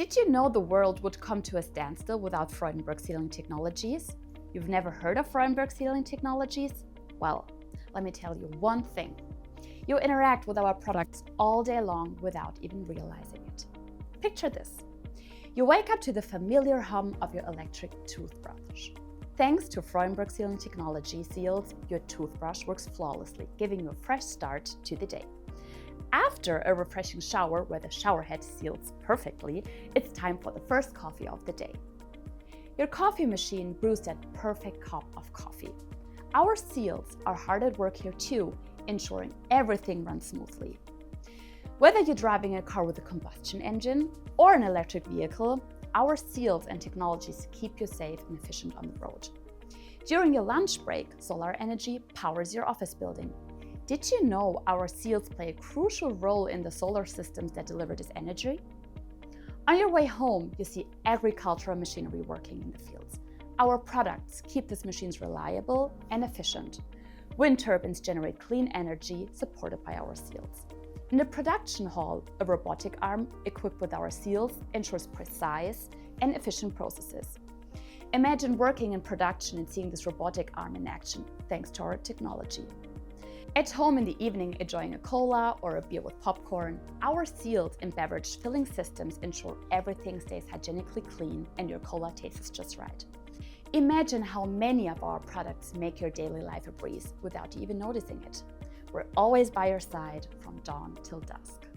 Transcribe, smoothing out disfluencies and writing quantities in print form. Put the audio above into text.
Did you know the world would come to a standstill without Freudenberg Sealing Technologies? You've never heard of Freudenberg Sealing Technologies? Well, let me tell you one thing. You interact with our products all day long without even realizing it. Picture this. You wake up to the familiar hum of your electric toothbrush. Thanks to Freudenberg Sealing Technology seals, your toothbrush works flawlessly, giving you a fresh start to the day. After a refreshing shower where the shower head seals perfectly, it's time for the first coffee of the day. Your coffee machine brews that perfect cup of coffee. Our seals are hard at work here too, ensuring everything runs smoothly. Whether you're driving a car with a combustion engine or an electric vehicle, our seals and technologies keep you safe and efficient on the road. During your lunch break, solar energy powers your office building. Did you know our seals play a crucial role in the solar systems that deliver this energy? On your way home, you see agricultural machinery working in the fields. Our products keep these machines reliable and efficient. Wind turbines generate clean energy supported by our seals. In the production hall, a robotic arm equipped with our seals ensures precise and efficient processes. Imagine working in production and seeing this robotic arm in action, thanks to our technology. At home in the evening, enjoying a cola or a beer with popcorn, our sealed and beverage filling systems ensure everything stays hygienically clean and your cola tastes just right. Imagine how many of our products make your daily life a breeze without you even noticing it. We're always by your side from dawn till dusk.